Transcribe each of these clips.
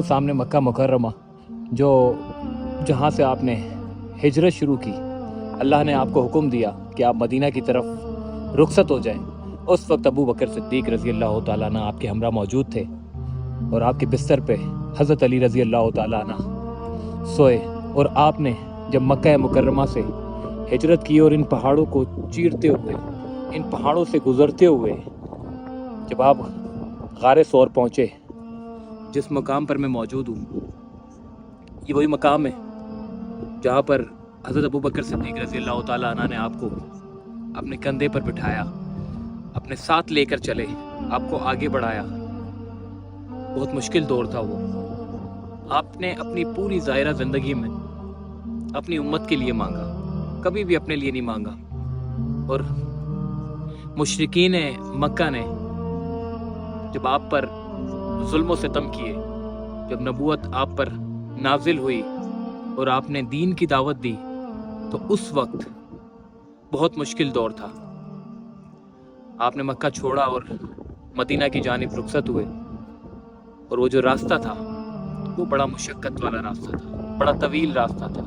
सामने मक्का मुकर्रमा जो जहाँ से आपने हिजरत शुरू की, अल्लाह ने आपको हुक्म दिया कि आप मदीना की तरफ रुखसत हो जाएं। उस वक्त अबू बकर सिद्दीक रज़ी अल्लाह तआला अन्हु आपके हमरा मौजूद थे और आपके बिस्तर पे हज़रत अली रज़ी अल्लाह तआला अन्हु सोए। और आपने जब मक्का मुकर्रमा से हिजरत की और इन पहाड़ों को चीरते हुए, इन पहाड़ों से गुज़रते हुए जब आप गारे सौर पहुँचे, जिस मकाम पर मैं मौजूद हूँ, ये वही मकाम है जहाँ पर हज़रत अबू बकर सिद्दीक रज़ी अल्लाह तआला अन्हु ने आपको अपने कंधे पर बिठाया, अपने साथ लेकर चले, आपको आगे बढ़ाया। बहुत मुश्किल दौर था वो। आपने अपनी पूरी ज़ाहिरा ज़िंदगी में अपनी उम्मत के लिए मांगा, कभी भी अपने लिए नहीं मांगा। और मुशरिकीन मक्का ने जब आप पर जुल्म सितम किए, जब नबूवत आप पर नाजिल हुई और आपने दीन की दावत दी, तो उस वक्त बहुत मुश्किल दौर था। आपने मक्का छोड़ा और मदीना की जानिब रुखसत हुए, और वो जो रास्ता था वो बड़ा मुशक्क़त वाला रास्ता था, बड़ा तवील रास्ता था।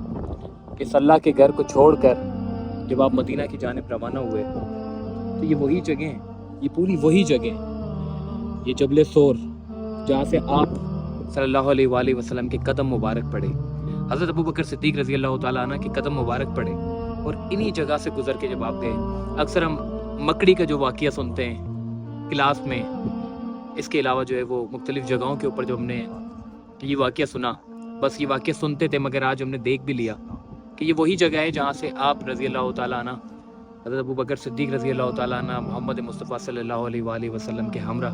कि अल्लाह के घर को छोड़कर जब आप मदीना की जानिब रवाना हुए, तो ये वही जगह, ये पूरी वही जगह, ये जबल सोर, जहाँ से आप सल्लल्लाहु अलैहि वसल्लम के कदम मुबारक पड़े, हज़रत अबू बकर सिद्दीक रज़ी अल्लाह तआला अन्हु के कदम मुबारक पड़े। और इन्हीं जगह से गुजर के जब आप गए, अक्सर हम मकड़ी का जो वाक़या सुनते हैं क्लास में, इसके अलावा जो है वो मुख्तलिफ़ जगहों के ऊपर जो हमने ये वाक़या सुना, बस ये वाक़या सुनते थे, मगर आज हमने देख भी लिया कि ये वही जगह है जहाँ से आप रज़ी अल्लाह तआला अन्हु, हज़रत अबू बकर सिद्दीक रज़ी अल्लाह तआला अन्हु, मोहम्मद मुस्तफ़ा सल्लल्लाहु अलैहि वसल्लम के हमरा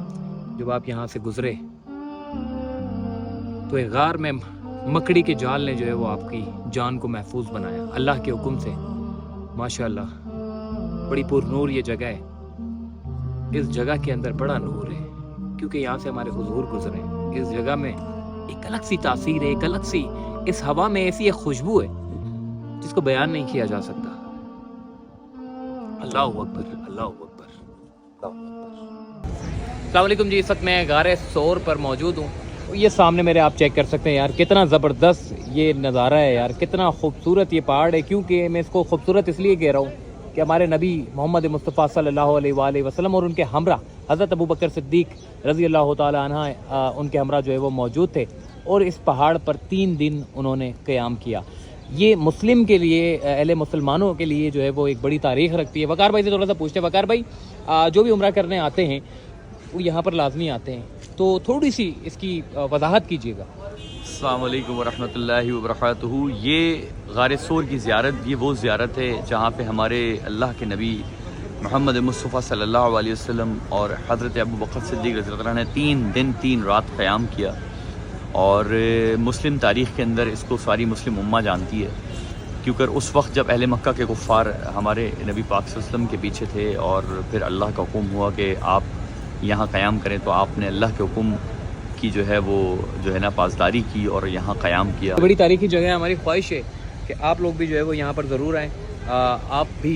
जब आप यहाँ से गुज़रे, तो एक गार में मकड़ी के जाल ने जो है वो आपकी जान को महफूज बनाया अल्लाह के हुक्म से। माशाअल्लाह, बड़ी पुरनूर ये जगह है। इस जगह के अंदर बड़ा नूर है, क्योंकि यहाँ से हमारे हुजूर गुजरे। इस जगह में एक अलग सी तासीर है, एक अलग सी, इस हवा में ऐसी एक खुशबू है जिसको बयान नहीं किया जा सकता। अल्लाहु अकबर, अल्लाहु अकबर, अल्लाहु अकबर। अस्सलाम वालेकुम जी, इस वक्त मैं गारे सौर पर मौजूद हूँ। ये सामने मेरे आप चेक कर सकते हैं यार, कितना ज़बरदस्त ये नज़ारा है यार, कितना खूबसूरत ये पहाड़ है। क्योंकि मैं इसको खूबसूरत इसलिए कह रहा हूँ कि हमारे नबी मोहम्मद मुस्तफ़ा सल्लल्लाहु अलैहि वसल्लम और उनके हमरा हज़रत अबू बकर सिद्दीक रज़ी अल्लाह तआला अन्हु, उनके हमरा जो है वो मौजूद थे, और इस पहाड़ पर 3 दिन उन्होंने क़याम किया। ये मुस्लिम के लिए, अहले मुसलमानों के लिए जो है वो एक बड़ी तारीख़ रखती है। वकार भाई से थोड़ा सा पूछते हैं। वकार भाई, जो भी उम्रा करने आते हैं वो यहाँ पर लाजमी आते हैं, तो थोड़ी सी इसकी वजाहत कीजिएगा। अस्सलाम वालेकुम वरहमतुल्लाहि वबरकातुहू। ये गारे सोर की ज़ियारत, ये वो ज़ियारत है जहाँ पे हमारे अल्लाह के नबी मोहम्मद मुस्तफ़ा सल्लल्लाहु अलैहि वसल्लम और हज़रत अबू बकर सिद्दीक़ रज़ी अल्लाह अन्हु ने 3 दिन 3 रात क़याम किया। और मुस्लिम तारीख़ के अंदर इसको सारी मुस्लिम उम्मा जानती है, क्योंकि उस वक्त जब अहले मक्का के कुफ़ार हमारे नबी पाक सल्लल्लाहु अलैहि वसल्लम के पीछे थे, और फिर अल्लाह का हुक्म हुआ कि आप यहाँ क़याम करें, तो आपने अल्लाह के हुक्म की जो है वो जो है ना पासदारी की और यहाँ क़याम किया। बड़ी तारीख़ी जगह है। हमारी ख्वाहिश है कि आप लोग भी जो है वो यहाँ पर ज़रूर आएँ। आप भी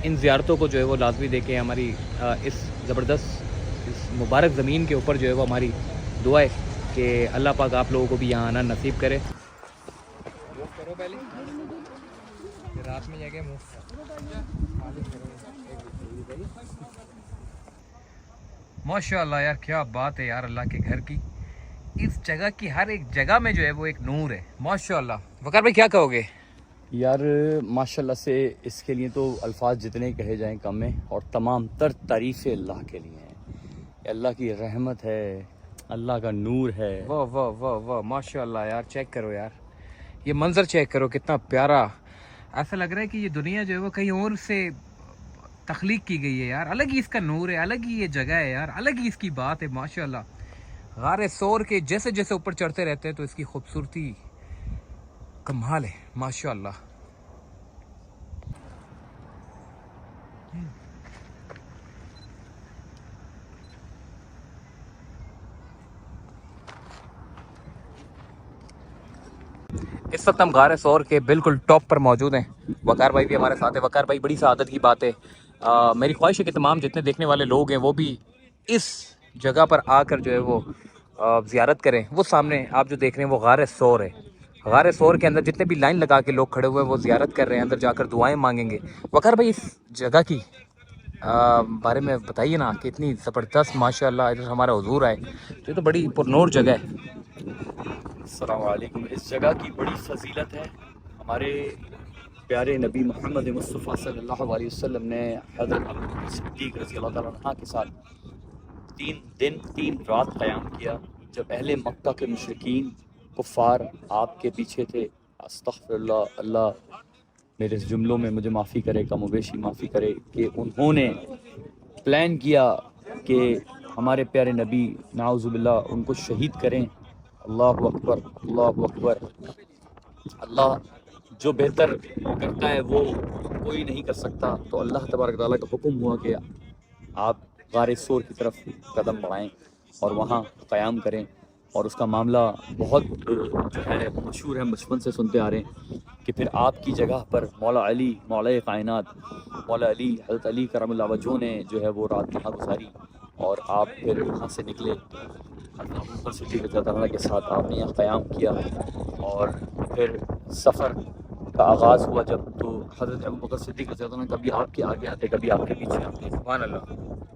इन ज़ियारतों को जो है वो लाजमी देखें। हमारी इस ज़बरदस्त, इस मुबारक ज़मीन के ऊपर जो है वो हमारी दुआ है कि अल्लाह पाक आप लोगों को भी यहाँ आना नसीब करे। करो पहले रात में जगह माशाअल्लाह यार, क्या बात है यार अल्लाह के घर की। इस जगह की हर एक जगह में जो है वो एक नूर है माशाअल्लाह। वकार भाई क्या कहोगे? यार माशाल्लाह से इसके लिए तो अल्फाज जितने कहे जाएं कम है, और तमाम तर तारीफ़ें अल्लाह के लिए हैं। अल्लाह की रहमत है, अल्लाह का नूर है। वाह वाह वाह वाह, माशाअल्लाह यार। चेक करो यार, ये मंजर चेक करो, कितना प्यारा। ऐसा लग रहा है कि ये दुनिया जो है वो कहीं और से तख्लीक की गई है यार। अलग ही इसका नूर है, अलग ही ये जगह है यार, अलग ही इसकी बात है माशाअल्लाह। गारे सौर के जैसे जैसे ऊपर चढ़ते रहते हैं तो इसकी खूबसूरती कमाल है माशाअल्लाह। इस वक्त हम गारे सौर के बिल्कुल टॉप पर मौजूद हैं। वकार भाई भी हमारे साथ है। वकार भाई, बड़ी सआदत की बात है, मेरी ख्वाहिश है कि तमाम जितने देखने वाले लोग हैं वो भी इस जगह पर आकर जो है वो زیارت کریں. وہ سامنے آپ جو دیکھ رہے ہیں وہ غار ثور ہے. غار ثور کے اندر جتنے بھی لائن لگا کے لوگ کھڑے ہوئے ہیں وہ زیارت کر رہے ہیں, اندر جا کر دعائیں مانگیں گے. وقار بھائی, اس جگہ کی بارے میں بتائیے نا کہ اتنی زبردست ماشاء اللہ ادھر ہمارا حضور آئے تو یہ تو بڑی پرنور جگہ ہے. السلام علیکم. اس جگہ کی بڑی فضیلت ہے. ہمارے پیارے نبی محمد مصطفیٰ صلی اللہ علیہ وسلم نے حضرت ابوبکر صدیق رضی اللہ تعالیٰ عنہ کے ساتھ 3 دن 3 رات قیام کیا. جب اہل مکہ کے مشرکین کفار آپ کے پیچھے تھے, استغفر اللہ, اللہ میرے اس جملوں میں مجھے معافی کرے, کم و بیشی معافی کرے, کہ انہوں نے پلان کیا کہ ہمارے پیارے نبی نعوذ باللہ ان کو شہید کریں. اللہ اکبر, اللہ اکبر. اللہ جو بہتر کرتا ہے وہ کوئی نہیں کر سکتا. تو اللہ تبارک تعالیٰ کا حکم ہوا کہ آپ غار ثور کی طرف قدم بڑھائیں اور وہاں قیام کریں. اور اس کا معاملہ بہت جو ہے مشہور ہے, بچپن سے سنتے آ رہے ہیں کہ پھر آپ کی جگہ پر مولا علی, مولا کائنات مولا علی, حضرت علی کرم اللہ وجہہ نے جو ہے وہ رات وہاں گزاری, اور آپ پھر وہاں سے نکلے. حضرت ابوبکر صدیق رضی اللہ عنہ کے ساتھ آپ نے یہاں قیام کیا, اور پھر سفر کا آغاز ہوا جب, تو حضرت ابوبکر صدیق رضی اللہ عنہ کبھی آپ کے آگے آتے, کبھی آپ کے پیچھے آتے. سبحان اللہ.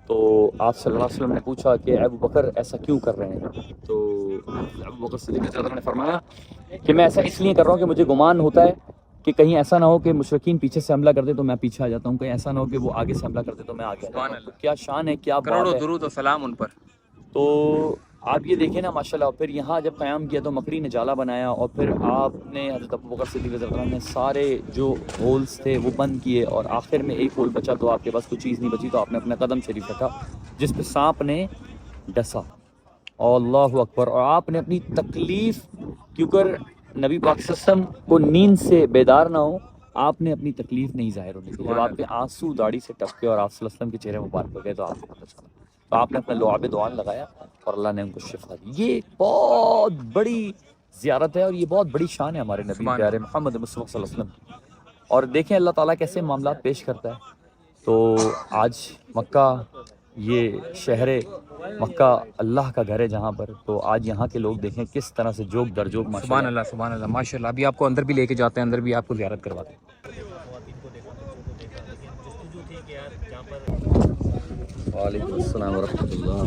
تو آپ صلی اللہ علیہ وسلم نے پوچھا کہ ابوبکر ایسا کیوں کر رہے ہیں؟ تو ابوبکر صدیق رضی اللہ عنہ نے فرمایا کہ میں ایسا اس لیے کر رہا ہوں کہ مجھے گمان ہوتا ہے کہ کہیں ایسا نہ ہو کہ مشرکین پیچھے سے حملہ کر دے تو میں پیچھے آ جاتا ہوں, کہیں ایسا نہ ہو کہ وہ آگے سے حملہ کر دے تو میں آگے آ جاتا ہوں. کیا شان ہے, کیا بات کروڑوں ہے. درود و سلام ان پر. تو آپ یہ دیکھیں نا ماشاءاللہ. پھر یہاں جب قیام کیا تو مکڑی نے جالا بنایا, اور پھر آپ نے حضرت ابوبکر صدیق رضی اللہ عنہ نے سارے جو ہولز تھے وہ بند کیے, اور آخر میں ایک ہول بچا تو آپ کے پاس کوئی چیز نہیں بچی, تو آپ نے اپنا قدم شریف رکھا جس پہ سانپ نے ڈسا. اللہ اکبر. اور آپ نے اپنی تکلیف, کیونکہ نبی پاک صلی اللہ علیہ وسلم کو نیند سے بیدار نہ ہو, آپ نے اپنی تکلیف نہیں ظاہر ہونے دی. جب آپ کے آنسو داڑھی سے ٹپکے اور آپ صلی اللہ علیہ وسلم کے چہرے مبارک ہو گئے تو آپ کو پتہ چلا, تو آپ نے اپنا لعاب دعان لگایا اور اللہ نے ان کو شفا دی. یہ بہت بڑی زیارت ہے اور یہ بہت بڑی شان ہے ہمارے نبی پیارے محمد مصطفیٰ صلی اللہ علیہ وسلم. اور دیکھیں اللہ تعالیٰ کیسے معاملات پیش کرتا ہے. تو آج مکہ, یہ شہر مکہ اللہ کا گھر ہے جہاں پر, تو آج یہاں کے لوگ دیکھیں کس طرح سے جوگ در جوگ ماشاء سبحان اللہ, سبحان اللہ, ماشاء اللہ. ابھی آپ کو اندر بھی لے کے جاتے ہیں, اندر بھی آپ کو زیارت کرواتے ہیں. وعلیکم السلام ورحمۃ اللہ.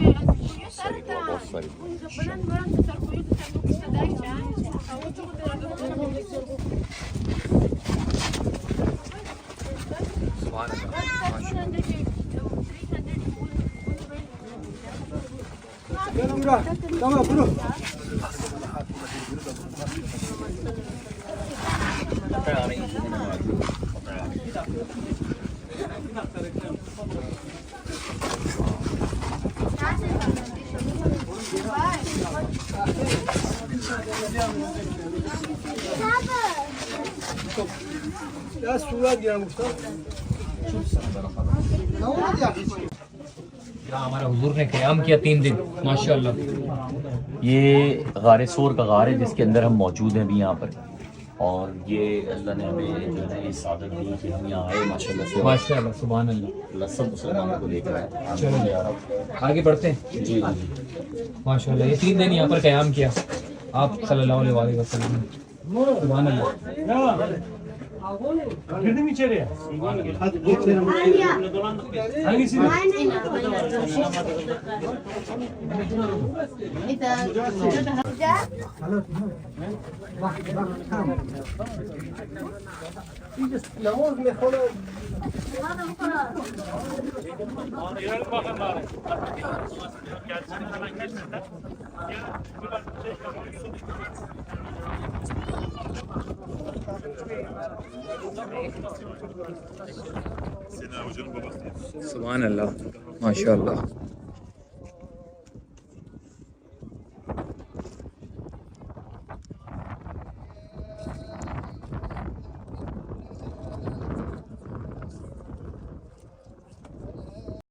ہمارا حضور نے قیام کیا 3 دن ماشاء اللہ. یہ غار ثور کا غار ہے جس کے اندر ہم موجود ہیں ابھی یہاں پر, اور یہ اللہ نے ہمیں جو ہے اس عادت دی کہ ہم یہاں آئے ماشاء اللہ سے. ماشاء اللہ, سبحان اللہ. اللہ سب مسلمانوں کو لے کر آئے. چلو چلو آگے بڑھتے ہیں. جی ماشاء اللہ, یہ 3 دن یہاں پر قیام کیا آپ صلی اللہ علیہ وآلہ وسلم نے. سبحان اللہ. سبحان اللہ, ماشاء اللہ.